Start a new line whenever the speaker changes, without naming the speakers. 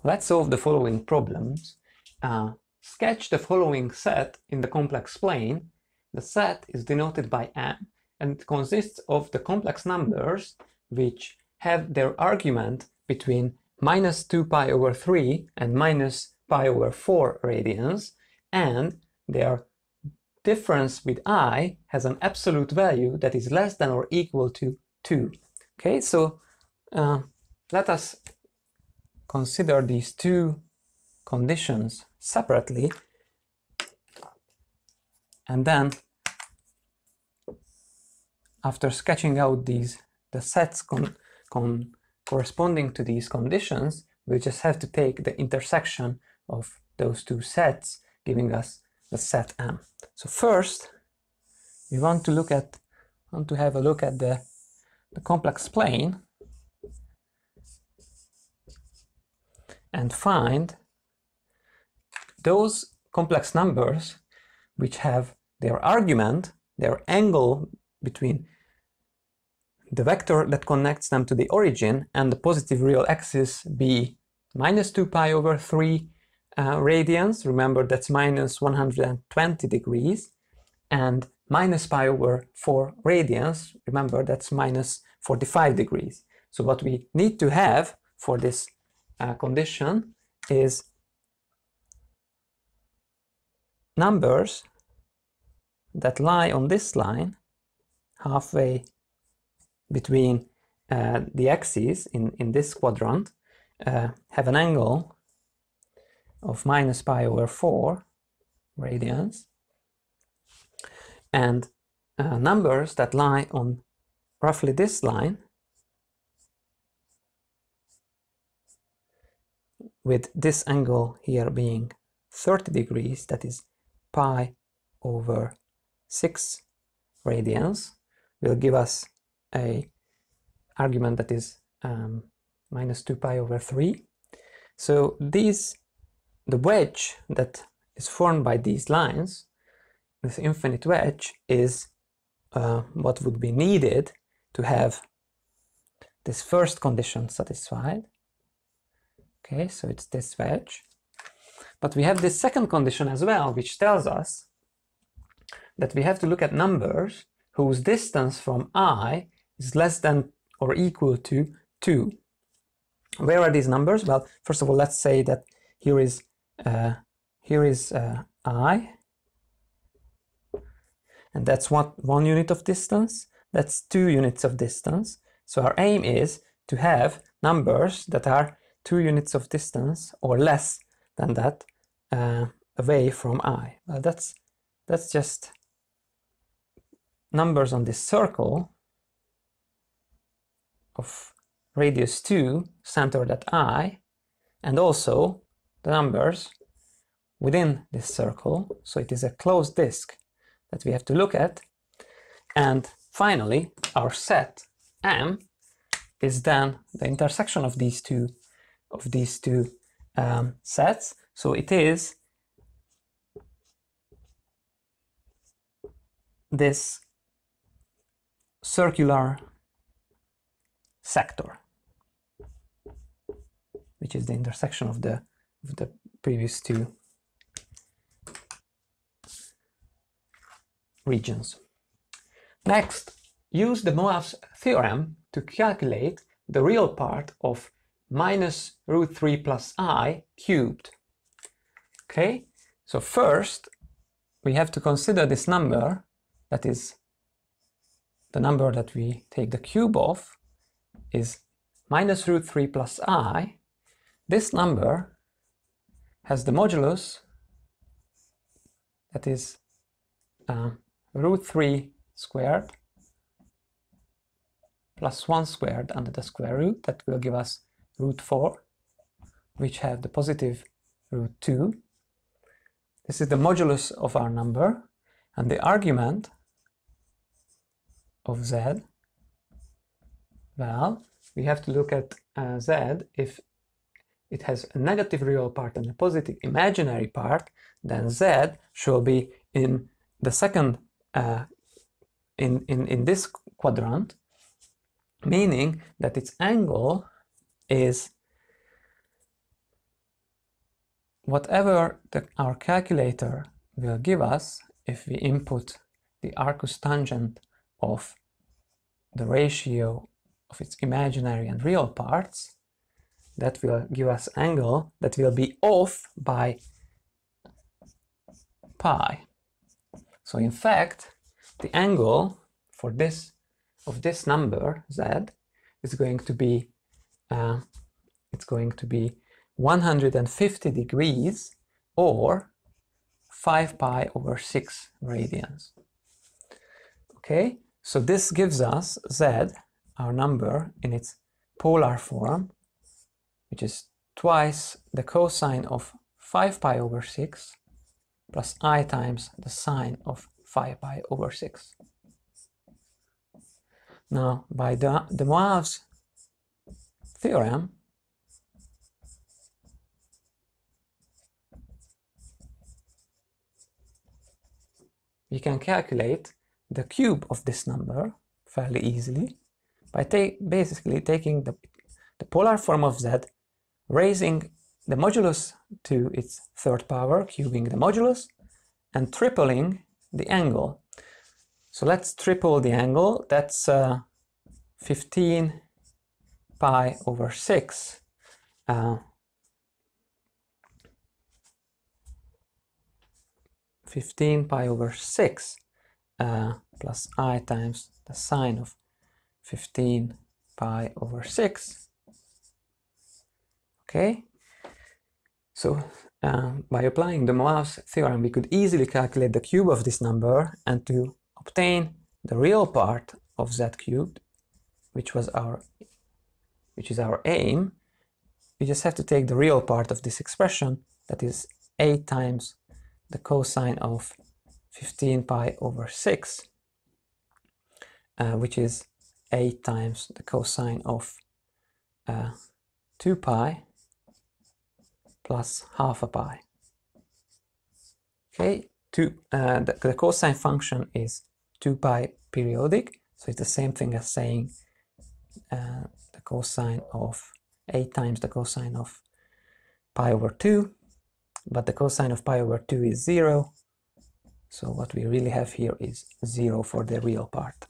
Let's solve the following problems. Sketch the following set in the complex plane. The set is denoted by M, and it consists of the complex numbers which have their argument between minus 2 pi over 3 and minus pi over 4 radians, and their difference with I has an absolute value that is less than or equal to 2. Okay, so let us consider these two conditions separately, and then after sketching out the sets corresponding to these conditions, we just have to take the intersection of those two sets, giving us the set M. So first we want to have a look at the complex plane and find those complex numbers which have their argument, their angle between the vector that connects them to the origin and the positive real axis be minus 2 pi over 3 radians, remember that's minus 120 degrees, and minus pi over 4 radians, remember that's minus 45 degrees. So what we need to have for this condition is numbers that lie on this line halfway between the axes in this quadrant, have an angle of minus pi over 4 radians, and numbers that lie on roughly this line with this angle here being 30 degrees, that is pi over 6 radians, will give us a argument that is minus 2 pi over 3. So the wedge that is formed by these lines, this infinite wedge, is what would be needed to have this first condition satisfied. Okay, so it's this wedge. But we have this second condition as well, which tells us that we have to look at numbers whose distance from I is less than or equal to 2. Where are these numbers? Well, first of all, let's say that here is I, and that's what 1 unit of distance, that's 2 units of distance. So our aim is to have numbers that are 2 units of distance or less than that away from I. Well, that's just numbers on this circle of radius 2 centered at I, and also the numbers within this circle. So it is a closed disk that we have to look at. And finally, our set M is then the intersection of these two sets. So it is this circular sector, which is the intersection of the previous two regions. Next, use de Moivre's theorem to calculate the real part of minus root 3 plus I cubed. Okay, so first we have to consider this number, that is the number that we take the cube of, is minus root 3 plus I. This number has the modulus, that is root 3 squared plus 1 squared under the square root, that will give us root 4, which have the positive root 2. This is the modulus of our number, and the argument of z, well, we have to look at z if it has a negative real part and a positive imaginary part, then z shall be in the second in this quadrant, meaning that its angle is whatever our calculator will give us, if we input the arcus tangent of the ratio of its imaginary and real parts, that will give us angle that will be off by pi. So in fact, the angle for this of this number z is going to be 150 degrees or 5 pi over 6 radians. Okay, so this gives us z, our number, in its polar form, which is twice the cosine of 5 pi over 6 plus I times the sine of 5 pi over 6. Now, by de Moivre's theorem, we can calculate the cube of this number fairly easily by basically taking the polar form of z, raising the modulus to its third power, cubing the modulus, and tripling the angle. So let's triple the angle. That's 15 pi over 6. 15 pi over 6 plus I times the sine of 15 pi over 6. Okay, so by applying de Moivre's theorem, we could easily calculate the cube of this number, and to obtain the real part of z cubed, which is our aim, we just have to take the real part of this expression, that is 8 times the cosine of 15 pi over 6, which is 8 times the cosine of 2 pi plus half a pi. Okay, the cosine function is 2 pi periodic, so it's the same thing as saying the cosine of 8 times the cosine of pi over 2, but the cosine of pi over 2 is 0, so what we really have here is 0 for the real part.